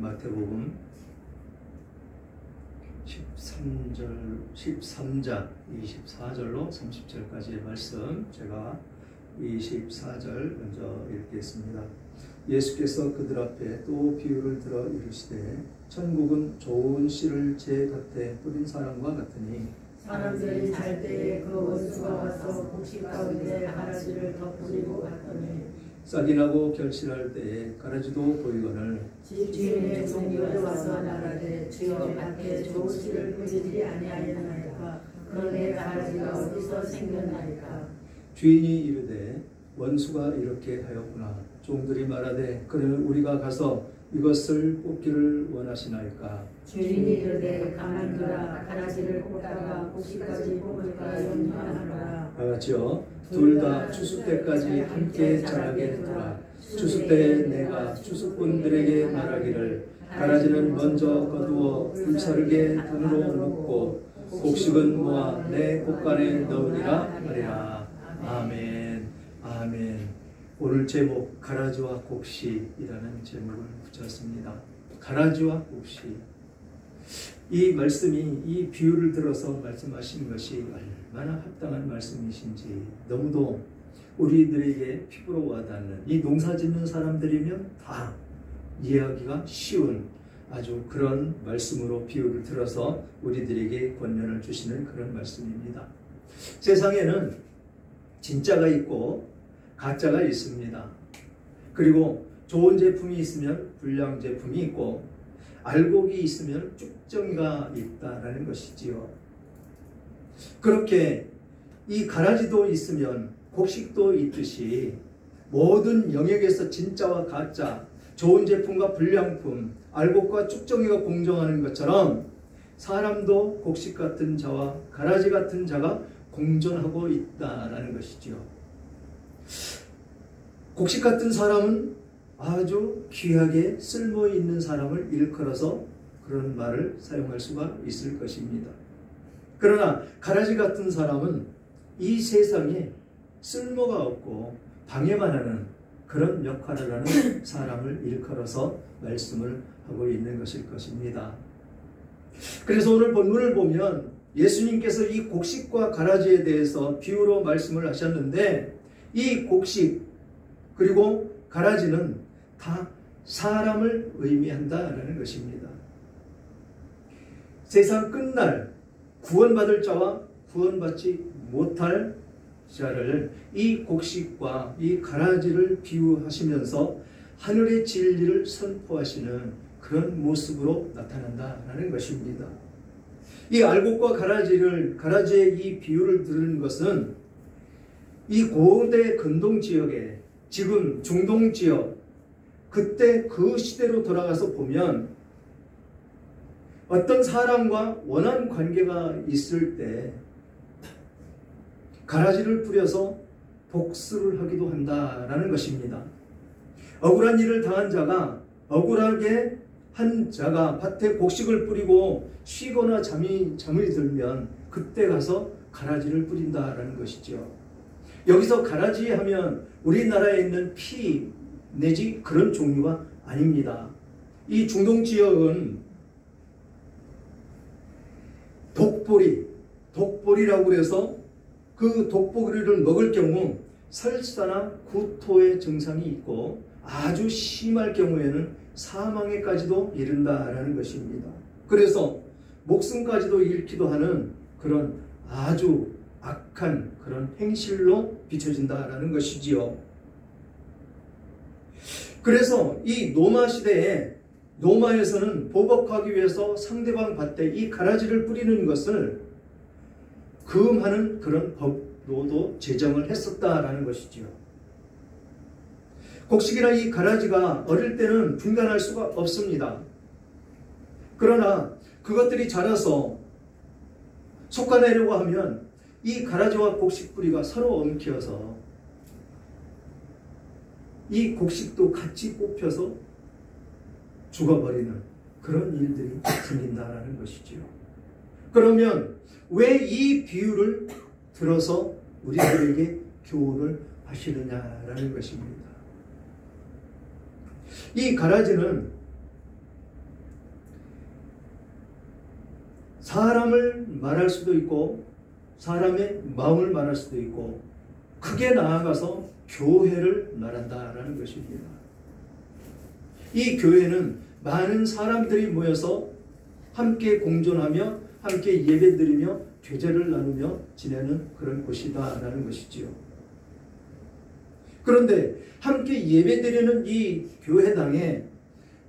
마태복음 13장 24절로 30절까지의 말씀, 제가 24절 먼저 읽겠습니다. 예수께서 그들 앞에 또 비유를 들어 이르시되 천국은 좋은 씨를 제 곁에 뿌린 사람과 같으니 사람들이 잘 때에 그 원수가 와서 곡식 가운데 가라지를 덧뿌리고 갔더니 싹이 나고 결실할 때에 가라지도 보이거늘 집주인의 종들이 와서 나라되 주여 밖에 좋은 씨를 뿌리지 아니하였나이까. 그러니 가라지가 어디서 생겼나이까. 주인이 이르되 원수가 이렇게 하였구나. 종들이 말하되 그러면 우리가 가서 이것을 뽑기를 원하시나이까. 주인이 이르되 가만두라. 가라지를 뽑다가 곡식까지 뽑을까 염려하노라. 같이요. 둘 다 추수 때까지 함께 자라게 두라. 추수 때에 내가 추수꾼들에게 말하기를 가라지는 먼저 거두어 불사르게 등으로 묶고 곡식은 모아 내 곳간에 넣으리라 하리라. 아멘. 아멘. 오늘 제목 가라지와 곡식이라는 제목을 붙였습니다. 가라지와 곡식. 이 말씀이, 이 비유를 들어서 말씀하신 것이 얼마나 합당한 말씀이신지 너무도 우리들에게 피부로 와닿는, 이 농사 짓는 사람들이면 다 이해하기가 쉬운 아주 그런 말씀으로 비유를 들어서 우리들에게 권면을 주시는 그런 말씀입니다. 세상에는 진짜가 있고 가짜가 있습니다. 그리고 좋은 제품이 있으면 불량 제품이 있고 알곡이 있으면 쭉정이가 있다라는 것이지요. 그렇게 이 가라지도 있으면 곡식도 있듯이 모든 영역에서 진짜와 가짜, 좋은 제품과 불량품, 알곡과 쭉정이가 공존하는 것처럼 사람도 곡식 같은 자와 가라지 같은 자가 공존하고 있다라는 것이지요. 곡식 같은 사람은 아주 귀하게 쓸모 있는 사람을 일컬어서 그런 말을 사용할 수가 있을 것입니다. 그러나 가라지 같은 사람은 이 세상에 쓸모가 없고 방해만 하는 그런 역할을 하는 사람을 일컬어서 말씀을 하고 있는 것일 것입니다. 그래서 오늘 본문을 보면 예수님께서 이 곡식과 가라지에 대해서 비유로 말씀을 하셨는데, 이 곡식 그리고 가라지는 다 사람을 의미한다라는 것입니다. 세상 끝날 구원받을 자와 구원받지 못할 자를 이 곡식과 이 가라지를 비유하시면서 하늘의 진리를 선포하시는 그런 모습으로 나타난다라는 것입니다. 이 알곡과 가라지의 이 비유를 들은 것은 이 고대 근동 지역에, 지금 중동 지역, 그때 그 시대로 돌아가서 보면 어떤 사람과 원한 관계가 있을 때 가라지를 뿌려서 복수를 하기도 한다라는 것입니다. 억울한 일을 당한 자가, 억울하게 한 자가 밭에 곡식을 뿌리고 쉬거나 잠이 들면 그때 가서 가라지를 뿌린다라는 것이죠. 여기서 가라지 하면 우리나라에 있는 피 내지 그런 종류가 아닙니다. 이 중동 지역은 독보리라고 해서 그 독보리를 먹을 경우 설사나 구토의 증상이 있고 아주 심할 경우에는 사망에까지도 이른다라는 것입니다. 그래서 목숨까지도 잃기도 하는 그런 아주 악한 그런 행실로 비춰진다라는 것이지요. 그래서 이 노마 시대에, 노마에서는 보복하기 위해서 상대방 밭에 이 가라지를 뿌리는 것을 금하는 그런 법로도 제정을 했었다라는 것이지요. 곡식이나 이 가라지가 어릴 때는 분간할 수가 없습니다. 그러나 그것들이 자라서 솎아내려고 하면 이 가라지와 곡식 뿌리가 서로 엉켜서 이 곡식도 같이 뽑혀서 죽어버리는 그런 일들이 생긴다라는 것이지요. 그러면 왜 이 비유를 들어서 우리들에게 교훈을 하시느냐라는 것입니다. 이 가라지는 사람을 말할 수도 있고 사람의 마음을 말할 수도 있고 크게 나아가서 교회를 말한다라는 것입니다. 이 교회는 많은 사람들이 모여서 함께 공존하며 함께 예배드리며 교제를 나누며 지내는 그런 곳이다라는 것이지요. 그런데 함께 예배드리는 이 교회당에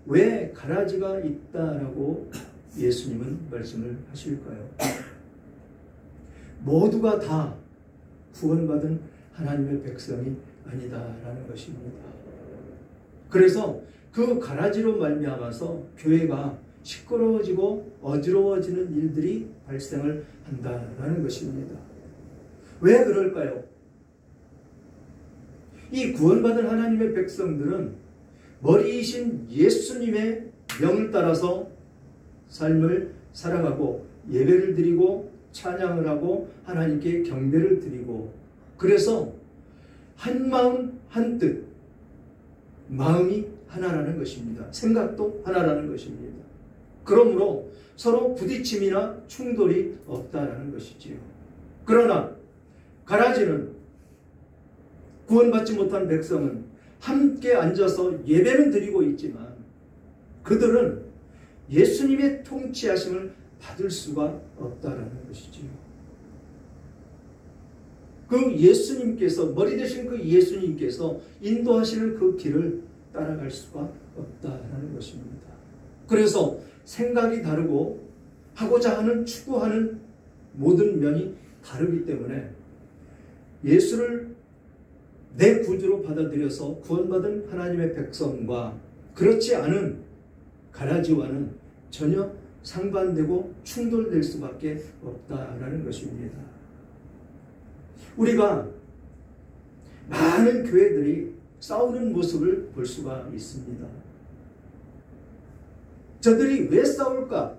왜 가라지가 있다라고 예수님은 말씀을 하실까요? 모두가 다 구원받은 하나님의 백성이 아니다라는 것입니다. 그래서 그 가라지로 말미암아서 교회가 시끄러워지고 어지러워지는 일들이 발생을 한다라는 것입니다. 왜 그럴까요? 이 구원받은 하나님의 백성들은 머리이신 예수님의 명을 따라서 삶을 살아가고 예배를 드리고 찬양을 하고 하나님께 경배를 드리고 그래서 한 마음 한 뜻 마음이 하나라는 것입니다. 생각도 하나라는 것입니다. 그러므로 서로 부딪힘이나 충돌이 없다라는 것이지요. 그러나 가라지는 구원받지 못한 백성은 함께 앉아서 예배는 드리고 있지만 그들은 예수님의 통치하심을 받을 수가 없다라는 것이지요. 그 예수님께서 머리 되신 그 예수님께서 인도하시는 그 길을 따라갈 수가 없다라는 것입니다. 그래서 생각이 다르고 하고자 하는 추구하는 모든 면이 다르기 때문에 예수를 내 구주로 받아들여서 구원받은 하나님의 백성과 그렇지 않은 가라지와는 전혀 상반되고 충돌될 수밖에 없다라는 것입니다. 우리가 많은 교회들이 싸우는 모습을 볼 수가 있습니다. 저들이 왜 싸울까?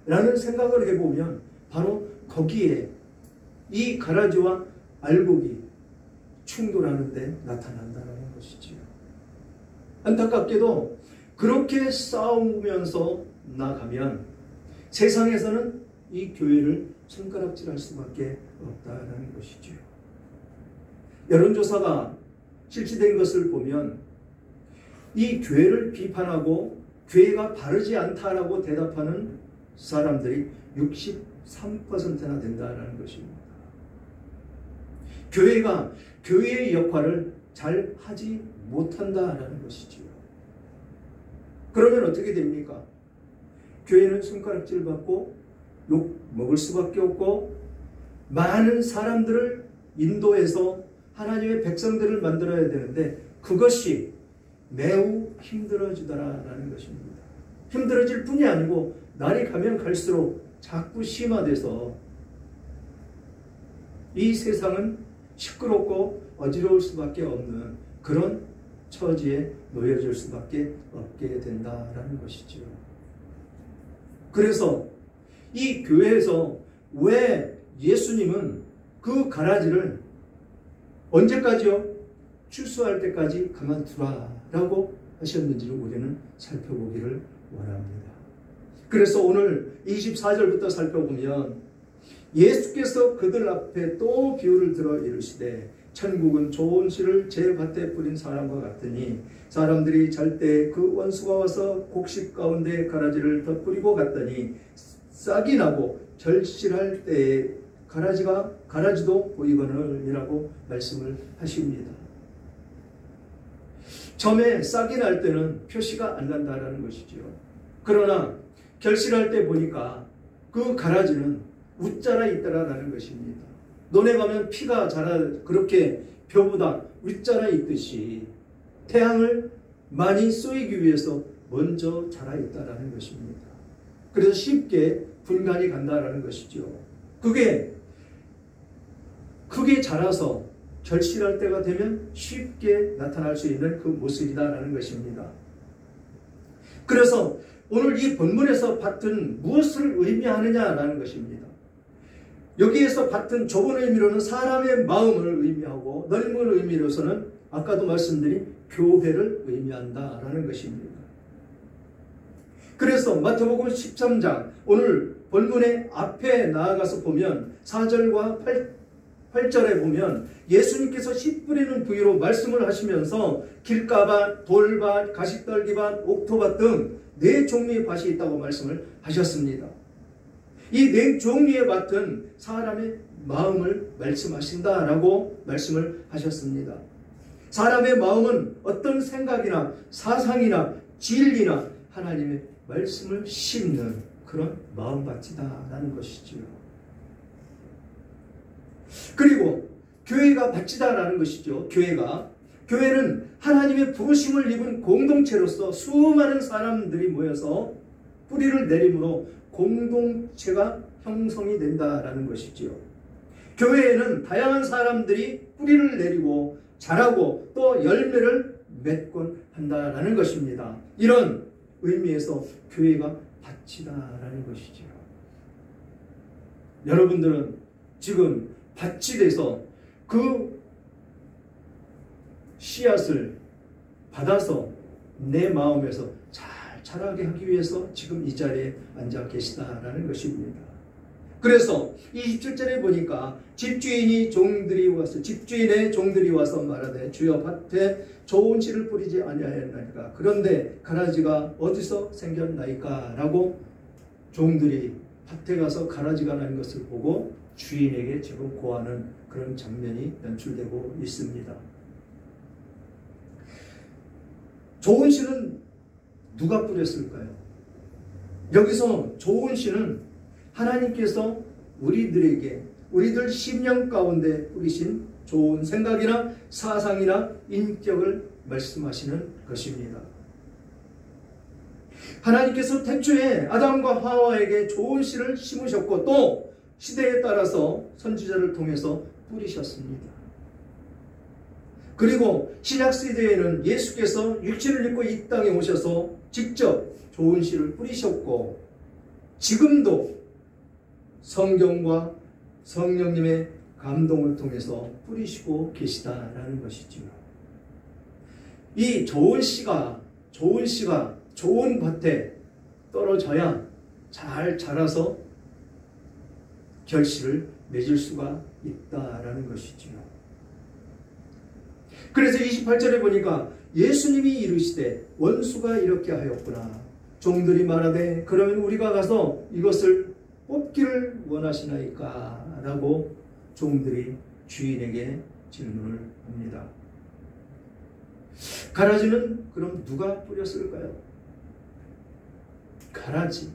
라는 생각을 해보면 바로 거기에 이 가라지와 알곡이 충돌하는 데 나타난다는 것이지요. 안타깝게도 그렇게 싸우면서 나가면 세상에서는 이 교회를 손가락질할 수밖에 없다는 것이지요. 여론조사가 실시된 것을 보면 이 교회를 비판하고 교회가 바르지 않다라고 대답하는 사람들이 63%나 된다는 것입니다. 교회가 교회의 역할을 잘 하지 못한다라는 것이지요. 그러면 어떻게 됩니까? 교회는 손가락질 받고 욕 먹을 수밖에 없고 많은 사람들을 인도해서 하나님의 백성들을 만들어야 되는데 그것이 매우 힘들어지더라라는 것입니다. 힘들어질 뿐이 아니고 날이 가면 갈수록 자꾸 심화돼서 이 세상은 시끄럽고 어지러울 수밖에 없는 그런 처지에 놓여질 수밖에 없게 된다라는 것이죠. 그래서 이 교회에서 왜 예수님은 그 가라지를 언제까지요? 출소할 때까지 가만두라라고 하셨는지를 우리는 살펴보기를 원합니다. 그래서 오늘 24절부터 살펴보면 예수께서 그들 앞에 또 비유를 들어 이르시되 천국은 좋은 씨를 제 밭에 뿌린 사람과 같으니 사람들이 잘 때 그 원수가 와서 곡식 가운데 가라지를 덧뿌리고 갔더니 싹이 나고 절실할 때에 가라지도 보이거늘이라고 말씀을 하십니다. 처음에 싹이 날 때는 표시가 안 난다라는 것이지요. 그러나 결실할 때 보니까 그 가라지는 웃자라 있더라라는 것입니다. 논에 가면 피가 그렇게 벼보다 웃자라 있듯이 태양을 많이 쏘이기 위해서 먼저 자라 있다라는 것입니다. 그래서 쉽게 분간이 간다라는 것이죠. 그게 크게 자라서 결실할 때가 되면 쉽게 나타날 수 있는 그 모습이다라는 것입니다. 그래서 오늘 이 본문에서 밭은 무엇을 의미하느냐라는 것입니다. 여기에서 밭은 좁은 의미로는 사람의 마음을 의미하고 넓은 의미로서는 아까도 말씀드린 교회를 의미한다라는 것입니다. 그래서 마태복음 13장 오늘 본문의 앞에 나아가서 보면 4절과 8절에 보면 예수님께서 씨 뿌리는 부위로 말씀을 하시면서 길가밭, 돌밭, 가시떨기밭, 옥토밭 등 4종류의 밭이 있다고 말씀을 하셨습니다. 이 4종류의 밭은 사람의 마음을 말씀하신다라고 말씀을 하셨습니다. 사람의 마음은 어떤 생각이나 사상이나 진리나 하나님의 말씀을 심는 그런 마음밭이다라는 것이지요. 그리고 교회가 밭이다라는 것이죠. 교회는 하나님의 부르심을 입은 공동체로서 수많은 사람들이 모여서 뿌리를 내림으로 공동체가 형성이 된다라는 것이지요. 교회에는 다양한 사람들이 뿌리를 내리고 자라고 또 열매를 맺곤 한다라는 것입니다. 이런 의미에서 교회가 밭이다라는 것이지요. 여러분들은 지금 밭이 돼서 그 씨앗을 받아서 내 마음에서 잘 자라게 하기 위해서 지금 이 자리에 앉아 계시다라는 것입니다. 그래서 27절에 보니까 집주인의 종들이 와서 말하되 주여 밭에 좋은 씨를 뿌리지 아니하였나이까 그런데 가라지가 어디서 생겼나이까 라고 종들이 밭에 가서 가라지가 난 것을 보고 주인에게 지금 고하는 그런 장면이 연출되고 있습니다. 좋은 씨는 누가 뿌렸을까요? 여기서 좋은 씨는 하나님께서 우리들 심령 가운데 뿌리신 좋은 생각이나 사상이나 인격을 말씀하시는 것입니다. 하나님께서 태초에 아담과 하와에게 좋은 씨를 심으셨고 또 시대에 따라서 선지자를 통해서 뿌리셨습니다. 그리고 신약시대에는 예수께서 육신을 입고 이 땅에 오셔서 직접 좋은 씨를 뿌리셨고 지금도 성경과 성령님의 감동을 통해서 뿌리시고 계시다라는 것이지요. 이 좋은 씨가 좋은 밭에 떨어져야 잘 자라서 결실을 맺을 수가 있다라는 것이지요. 그래서 28절에 보니까 예수님이 이르시되 원수가 이렇게 하였구나. 종들이 말하되 그러면 우리가 가서 이것을 뽑기를 원하시나이까? 라고 종들이 주인에게 질문을 합니다. 가라지는 그럼 누가 뿌렸을까요? 가라지.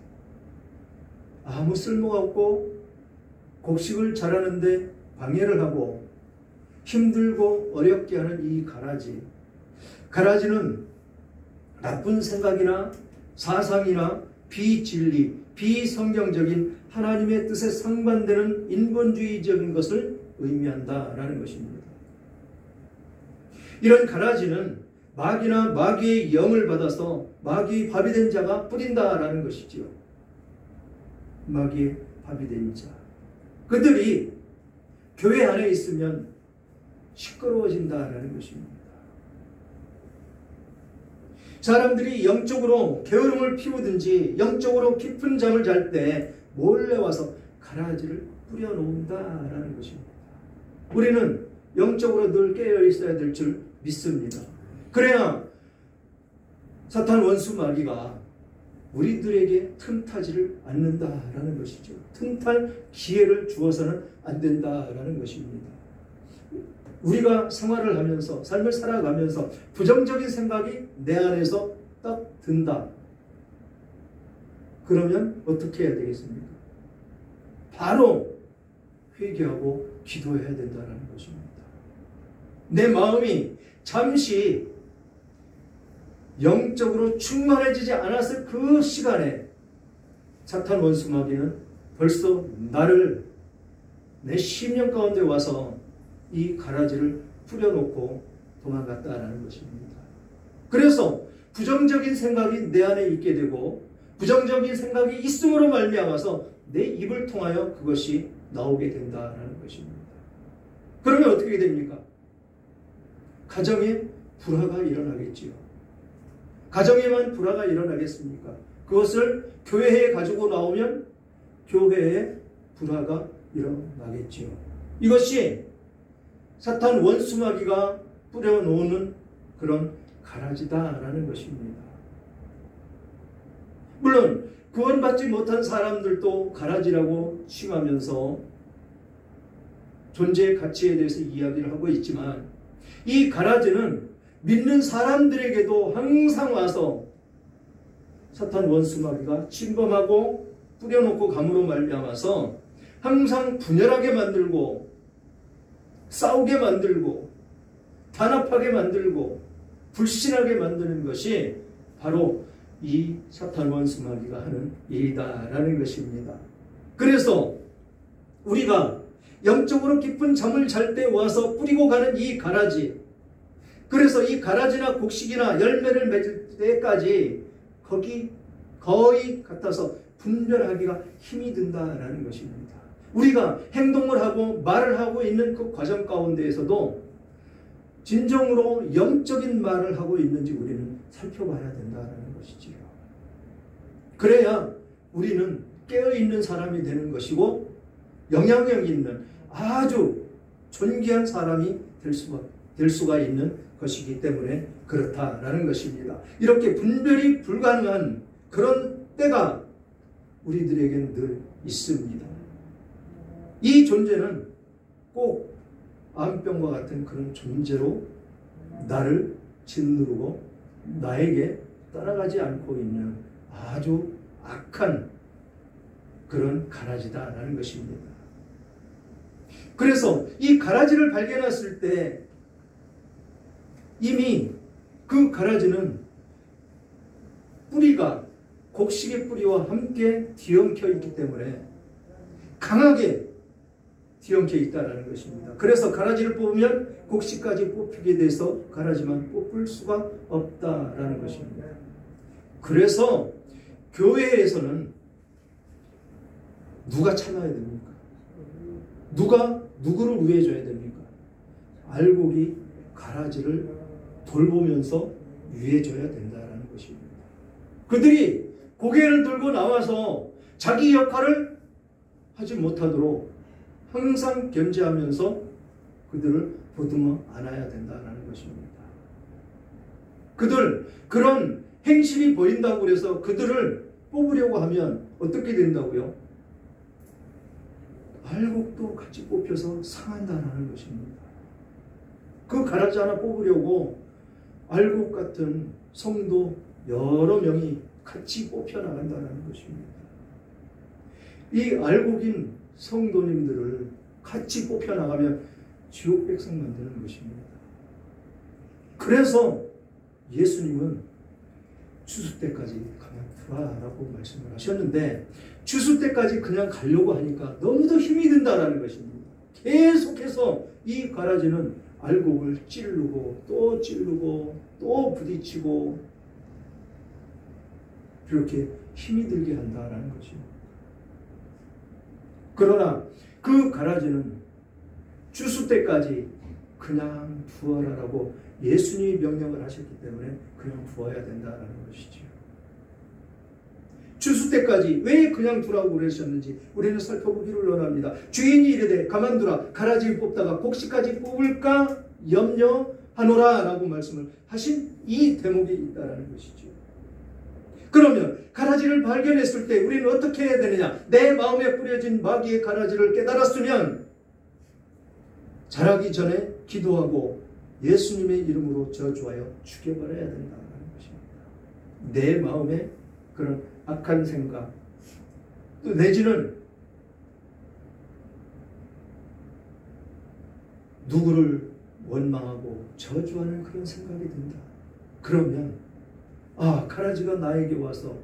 아무 쓸모가 없고 곡식을 자라는데 방해를 하고 힘들고 어렵게 하는 이 가라지. 가라지는 나쁜 생각이나 사상이나 비진리, 비성경적인 하나님의 뜻에 상반되는 인본주의적인 것을 의미한다라는 것입니다. 이런 가라지는 마귀나 마귀의 영을 받아서 마귀의 밥이 된 자가 뿌린다라는 것이지요. 마귀의 밥이 된 자. 그들이 교회 안에 있으면 시끄러워진다라는 것입니다. 사람들이 영적으로 게으름을 피우든지 영적으로 깊은 잠을 잘 때 몰래 와서 가라지를 뿌려놓는다라는 것입니다. 우리는 영적으로 늘 깨어 있어야 될 줄 믿습니다. 그래야 사탄 원수 마귀가 우리들에게 틈타지를 않는다라는 것이죠. 틈탈 기회를 주어서는 안 된다라는 것입니다. 우리가 생활을 하면서 삶을 살아가면서 부정적인 생각이 내 안에서 딱 든다. 그러면 어떻게 해야 되겠습니까? 바로 회개하고 기도해야 된다는 것입니다. 내 마음이 잠시 영적으로 충만해지지 않았을 그 시간에 사탄 원수 마귀는 벌써 나를 내 심령 가운데 와서 이 가라지를 뿌려놓고 도망갔다라는 것입니다. 그래서 부정적인 생각이 내 안에 있게 되고 부정적인 생각이 있음으로 말미암아서 내 입을 통하여 그것이 나오게 된다라는 것입니다. 그러면 어떻게 됩니까? 가정에 불화가 일어나겠지요. 가정에만 불화가 일어나겠습니까? 그것을 교회에 가지고 나오면 교회에 불화가 일어나겠지요. 이것이 사탄 원수마귀가 뿌려놓는 그런 가라지다라는 것입니다. 물론 구원받지 못한 사람들도 가라지라고 칭하면서 존재의 가치에 대해서 이야기를 하고 있지만, 이 가라지는 믿는 사람들에게도 항상 와서 사탄 원수마귀가 침범하고 뿌려놓고 감으로 말미암아서 항상 분열하게 만들고 싸우게 만들고 단합하게 만들고 불신하게 만드는 것이 바로 이 사탄 원수마귀가 하는 일이다라는 것입니다. 그래서 우리가 영적으로 깊은 잠을 잘 때 와서 뿌리고 가는 이 가라지, 그래서 이 가라지나 곡식이나 열매를 맺을 때까지 거의 같아서 분별하기가 힘이 든다라는 것입니다. 우리가 행동을 하고 말을 하고 있는 그 과정 가운데에서도 진정으로 영적인 말을 하고 있는지 우리는 살펴봐야 된다는 것이지요. 그래야 우리는 깨어있는 사람이 되는 것이고 영향력 있는 아주 존귀한 사람이 될 수가 있는 것이기 때문에 그렇다라는 것입니다. 이렇게 분별이 불가능한 그런 때가 우리들에게는 늘 있습니다. 이 존재는 꼭 암병과 같은 그런 존재로 나를 짓누르고 나에게 따라가지 않고 있는 아주 악한 그런 가라지다라는 것입니다. 그래서 이 가라지를 발견했을 때 이미 그 가라지는 뿌리가 곡식의 뿌리와 함께 뒤엉켜 있기 때문에 강하게 뒤엉켜 있다는 것입니다. 그래서 가라지를 뽑으면 곡식까지 뽑히게 돼서 가라지만 뽑을 수가 없다라는 것입니다. 그래서 교회에서는 누가 참아야 됩니까? 누가 누구를 위해줘야 됩니까? 알곡이 가라지를 돌보면서 위해줘야 된다는 것입니다. 그들이 고개를 들고 나와서 자기 역할을 하지 못하도록 항상 견제하면서 그들을 보듬어 안아야 된다는 것입니다. 그들 그런 행실이 보인다고 해서 그들을 뽑으려고 하면 어떻게 된다고요? 알곡도 같이 뽑혀서 상한다는 것입니다. 그 가라지 하나 뽑으려고 알곡 같은 성도 여러 명이 같이 뽑혀나간다는 것입니다. 이 알곡인 성도님들을 같이 뽑혀나가면 지옥 백성 만드는 것입니다. 그래서 예수님은 추수 때까지 그냥 두라라고 말씀을 하셨는데, 추수 때까지 그냥 가려고 하니까 너무도 힘이 든다는 것입니다. 계속해서 이 가라지는 알곡을 찌르고 또 부딪히고 그렇게 힘이 들게 한다는 것입니다. 그러나 그 가라지는 추수 때까지 그냥 두어라라고 예수님이 명령을 하셨기 때문에 그냥 두어야 된다는 것이죠. 추수 때까지 왜 그냥 두라고 그러셨는지 우리는 살펴보기를 원합니다. 주인이 이르되 가만두라, 가라지를 뽑다가 곡식까지 뽑을까 염려하노라 라고 말씀을 하신 이 대목이 있다는 것이죠. 그러면 가라지를 발견했을 때 우리는 어떻게 해야 되느냐? 내 마음에 뿌려진 마귀의 가라지를 깨달았으면 자라기 전에 기도하고 예수님의 이름으로 저주하여 죽여버려야 된다는 것입니다. 내 마음에 그런 악한 생각, 또 내지는 누구를 원망하고 저주하는 그런 생각이 든다. 그러면 가라지가 나에게 와서,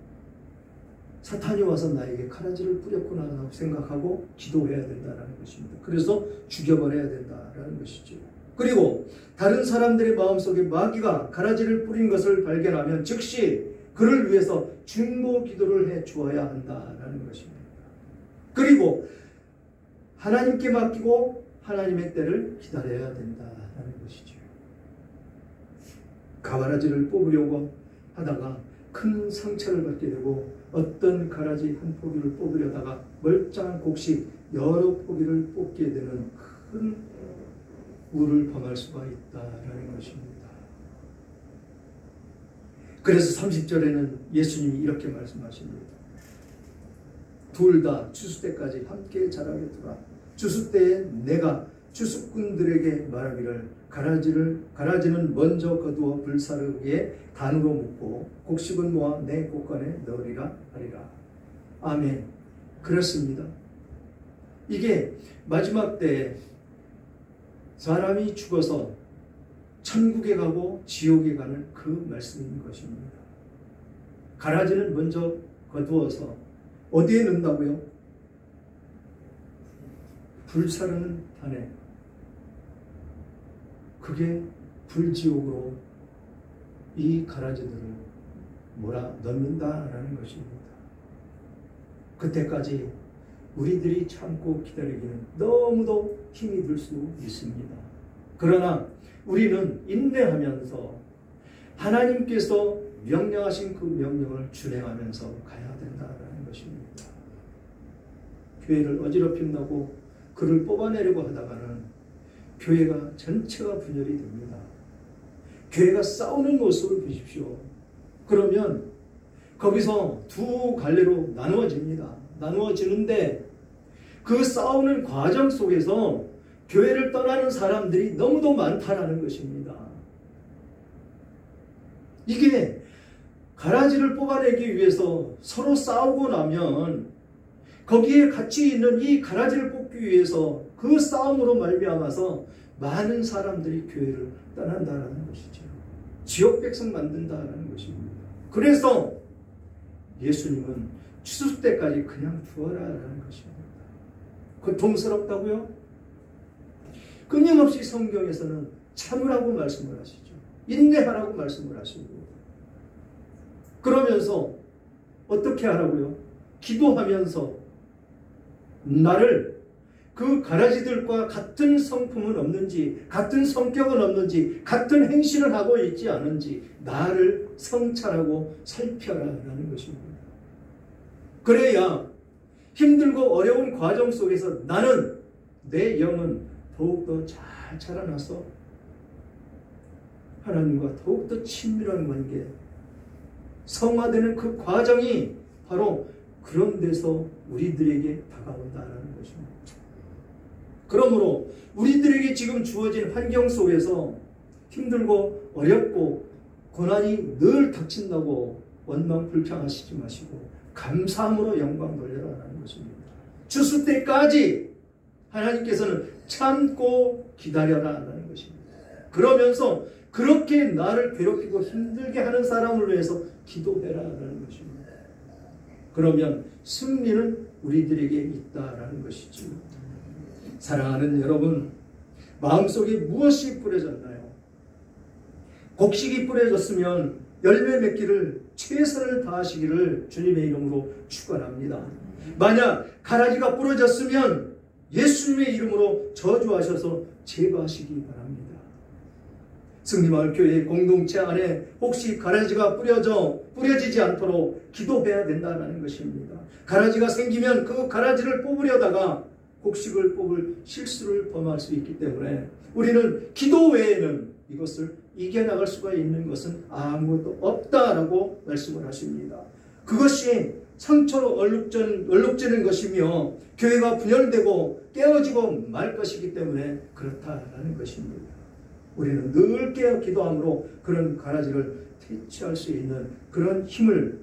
사탄이 와서 나에게 가라지를 뿌렸구나 라고 생각하고 기도해야 된다는 것입니다. 그래서 죽여버려야 된다는 것이죠. 그리고 다른 사람들의 마음속에 마귀가 가라지를 뿌린 것을 발견하면 즉시 그를 위해서 중보 기도를 해 주어야 한다는 것입니다. 그리고 하나님께 맡기고 하나님의 때를 기다려야 된다는 것이죠. 가라지를 뽑으려고 하다가 큰 상처를 받게 되고 어떤 가라지 한 포기를 뽑으려다가 멀쩡한 곡식 여러 포기를 뽑게 되는 큰 우를 범할 수가 있다라는 것입니다. 그래서 30절에는 예수님이 이렇게 말씀하십니다. 둘 다 추수 때까지 함께 자라게 두라. 추수 때에 내가 추수꾼들에게 말하기를 가라지는 먼저 거두어 불사르기에 단으로 묶고 곡식은 모아 내 곳간에 넣으리라 하리라. 아멘. 그렇습니다. 이게 마지막 때에 사람이 죽어서 천국에 가고 지옥에 가는 그 말씀인 것입니다. 가라지는 먼저 거두어서 어디에 넣는다고요? 불사르는 단에. 그게 불지옥으로 이 가라지들을 몰아 넣는다라는 것입니다. 그때까지 우리들이 참고 기다리기는 너무도 힘이 들 수 있습니다. 그러나 우리는 인내하면서 하나님께서 명령하신 그 명령을 준행하면서 가야 된다는 것입니다. 교회를 어지럽힌다고 그를 뽑아내려고 하다가는 교회가 전체가 분열이 됩니다. 교회가 싸우는 모습을 보십시오. 그러면 거기서 두 갈래로 나누어집니다. 나누어지는데 그 싸우는 과정 속에서 교회를 떠나는 사람들이 너무도 많다라는 것입니다. 이게 가라지를 뽑아내기 위해서 서로 싸우고 나면 거기에 같이 있는 이 가라지를 뽑기 위해서 그 싸움으로 말미암아서 많은 사람들이 교회를 떠난다라는 것이죠. 지옥 백성 만든다라는 것입니다. 그래서 예수님은 추수 때까지 그냥 두어라라는 것입니다. 고통스럽다고요? 끊임없이 성경에서는 참으라고 말씀을 하시죠. 인내하라고 말씀을 하시고 그러면서 어떻게 하라고요? 기도하면서 나를 그 가라지들과 같은 성품은 없는지, 같은 성격은 없는지, 같은 행실을 하고 있지 않은지 나를 성찰하고 살펴라라는 것입니다. 그래야 힘들고 어려운 과정 속에서 나는 내 영은 더욱더 잘 자라나서 하나님과 더욱더 친밀한 관계, 성화되는 그 과정이 바로 그런 데서 우리들에게 다가온다는 것입니다. 그러므로 우리들에게 지금 주어진 환경 속에서 힘들고 어렵고 고난이 늘 닥친다고 원망 불평하시지 마시고 감사함으로 영광 돌려라는 것입니다. 추수 때까지 하나님께서는 참고 기다려라라는 것입니다. 그러면서 그렇게 나를 괴롭히고 힘들게 하는 사람을 위해서 기도해라라는 것입니다. 그러면 승리는 우리들에게 있다라는 것이죠. 사랑하는 여러분, 마음속에 무엇이 뿌려졌나요? 곡식이 뿌려졌으면 열매 맺기를 최선을 다하시기를 주님의 이름으로 축원합니다. 만약 가라지가 부러졌으면 예수님의 이름으로 저주하셔서 제거하시기 바랍니다. 승리마을교회 공동체 안에 혹시 가라지가 뿌려지지 않도록 기도해야 된다는 것입니다. 가라지가 생기면 그 가라지를 뽑으려다가 곡식을 뽑을 실수를 범할 수 있기 때문에 우리는 기도 외에는 이것을 이겨나갈 수가 있는 것은 아무것도 없다라고 말씀을 하십니다. 그것이 상처로 얼룩지는 것이며 교회가 분열되고 깨어지고 말 것이기 때문에 그렇다라는 것입니다. 우리는 늘 깨어 기도함으로 그런 가라지를 퇴치할 수 있는 그런 힘을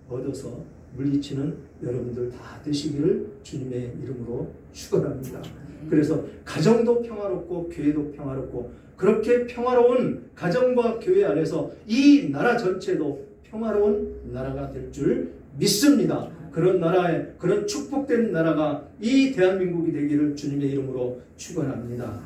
얻어서 물리치는 여러분들 다 되시기를 주님의 이름으로 축원합니다. 그래서 가정도 평화롭고 교회도 평화롭고 그렇게 평화로운 가정과 교회 안에서 이 나라 전체도 평화로운 나라가 될 줄 믿습니다. 그런 나라에 그런 축복된 나라가 이 대한민국이 되기를 주님의 이름으로 축원합니다.